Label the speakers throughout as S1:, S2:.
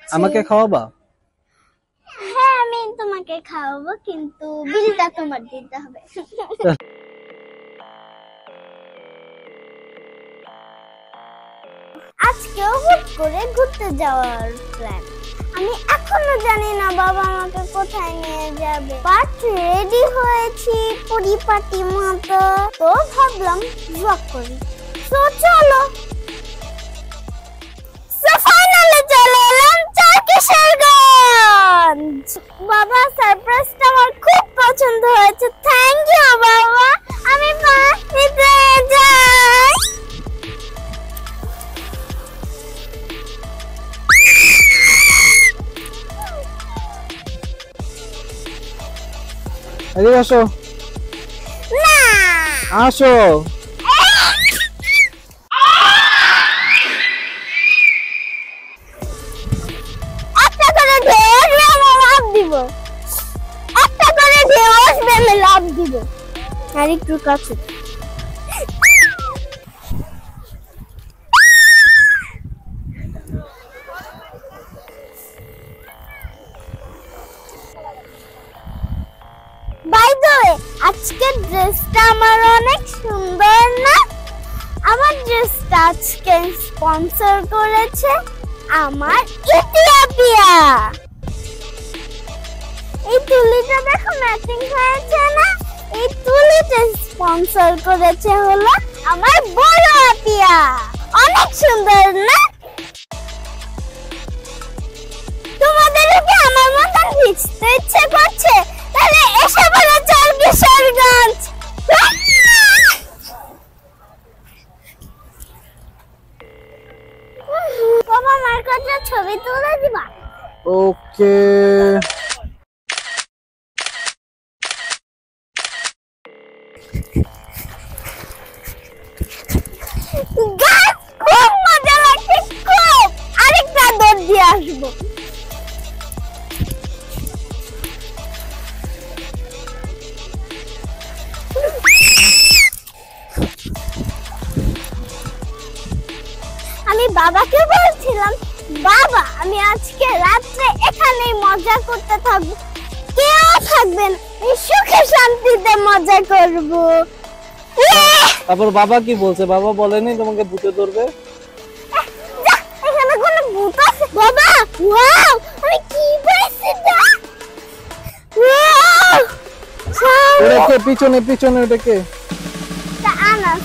S1: যাচ্ছি।
S2: আমাকে খাওয়াবা?
S1: হ্যাঁ আমি তোমাকে খাওয়াবো, কিন্তু বিলটা তোমার দিতে হবে। আজকেও হুট করে ঘুরতে যাওয়ার প্ল্যান। আমি এখনো জানি না বাবা আমাকে কোথায় নিয়ে যাবে, বাট রেডি হয়েছি পরিপাটি মতো, তো ভাবলাম ব্লগ করি। তো চলো। ফাইনালি চলে এলাম কিশোরগঞ্জ। বাবা সারপ্রাইজটা আমার খুব পছন্দ হয়েছে, থ্যাংক ইউ বাবা। আমি বাড়িতে যাই।
S2: এদিকে আসো।
S1: না
S2: আসো।
S1: একটা করে ঢেউ আসবে, আমি লাভ দিব। একটা করে ঢেউ আসবে, আমি লাভ দিব। আর একটু কাছে। বাই দ্য ওয়ে, আজকের ড্রেসটা আমার অনেক সুন্দর না? আমার ড্রেসটা আজকে স্পন্সর করেছে আমার ইথিওপিয়া। এই তুলিটা দেখো ম্যাচিং হয়েছে না? এই তুলিটা স্পন্সর করেছে হলো আমার বড় আপিয়া। অনেক সুন্দর না? তোমাদেরও কি আমার মতন ভিজতে ইচ্ছে করছে? তাহলে এসে বলে চল কিশোরগঞ্জ। বাবা আমার কাছে ছবি তুলে দিবা?
S2: ওকে।
S1: গাছ খুব মজা লাগছে, খুব। আরেকটা দৌড় দিয়ে আসবো। আমি বাবাকে বলছিলাম, বাবা আমি আজকে রাত্রে এখানেই মজা করতে থাকবো, কেউ থাকবেন, আমি সুখে শান্তিতে মজা করব।
S2: তারপর বাবা কি বলছে? বাবা বলেনি তোমাকে ভূতে ধরবে?
S1: এখানে কোনো ভূত আছে? বাবা ওয়াও, আমি কি পেয়েছি না? ওয়াও
S2: ওটাকে পিছনে পিছনে ওটাকে
S1: আনাস।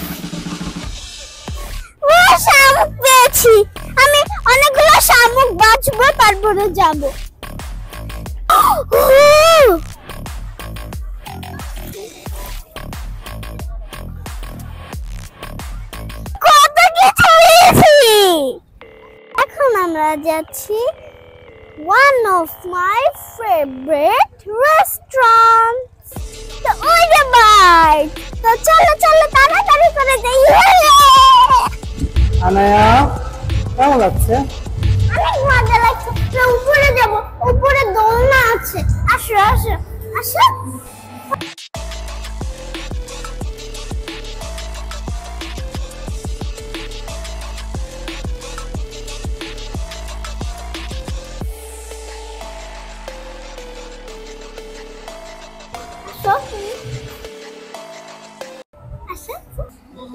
S1: ও শামুক পেয়েছি। আমি অনেকগুলো শামুক বাছবো, তারপরে যাবো। কত কিছু পেয়েছি। এখন আমরা যাচ্ছি one of my favorite restaurants, the Oida Bite. তো চলো চলো তাড়াতাড়ি করে যাই।
S2: আনায়া কেমন লাগছে?
S1: অনেক মজা লাগছে। না উপরে যাব, উপরে দোলনা আছে। আসো আসো আসো।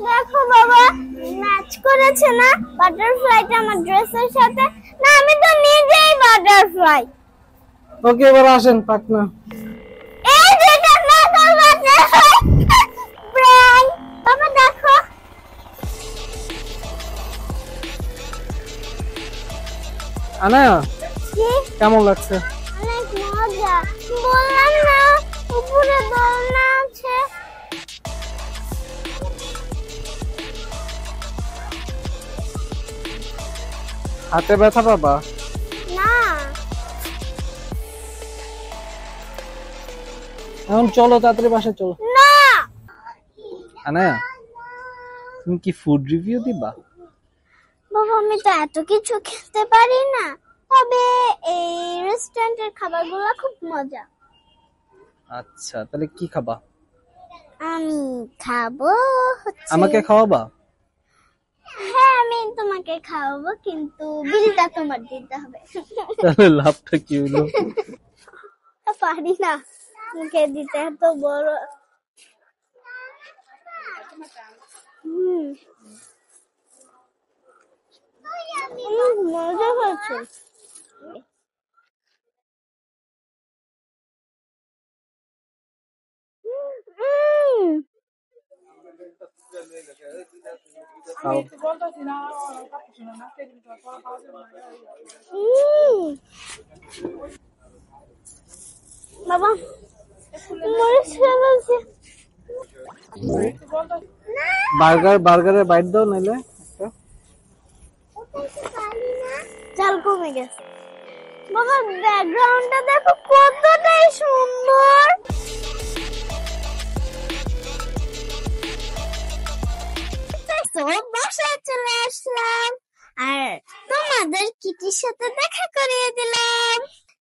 S1: দেখো বাবা ম্যাচ করেছে না বাটারফ্লাইটা আমার ড্রেসের সাথে? না আমি তো নিজেই বাটারফ্লাই।
S2: ওকে এবার আসেন পাটনা।
S1: এই যেটা না করবা প্র্যাঙ্ক। বাবা দেখো
S2: আনায়া
S1: কি
S2: কেমন লাগছে?
S1: অনেক মজা। বললাম না উপরে দোলনা আছে।
S2: হাতে ব্যথা পাবা?
S1: না
S2: এখন চলো তাড়াতাড়ি বাসায় চলো।
S1: না
S2: আনায়া তুমি কি ফুড রিভিউ দিবা?
S1: বাবা আমি তো এত কিছু খেতে পারি না, তবে এই রেস্টুরেন্টের খাবারগুলো খুব মজা।
S2: আচ্ছা তাহলে কি খাবা?
S1: আমি খাবো
S2: আমাকে খাওয়াবা?
S1: হ্যাঁ আমি তোমাকে খাওয়াবো, কিন্তু বিলটা তোমার দিতে হবে।
S2: তাহলে লাভটা কি হলো?
S1: পারি না মুখে দিতে, এত বড়। মজা হচ্ছে।
S2: খাও।
S1: বাবা মরিচ ফেলেছে।
S2: বার্গারের বাইট দাও নাইলে একটা।
S1: চাল কমে গেছে। বাবা ব্যাকগ্রাউন্ডটা দেখো কতটাই সুন্দর। তো বাসায় চলে আসলাম আর তোমাদের কিটির সাথে দেখা করিয়ে দিলাম।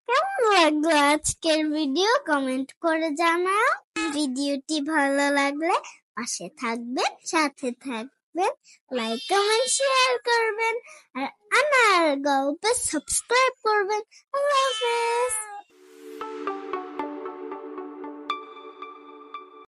S1: কেমন লাগলো আজকের ভিডিও কমেন্ট করে জানাও। ভিডিওটি ভালো লাগলে পাশে থাকবেন, সাথে থাকবেন, লাইক কমেন্ট শেয়ার করবেন আর আমার গল্পে সাবস্ক্রাইব করবেন।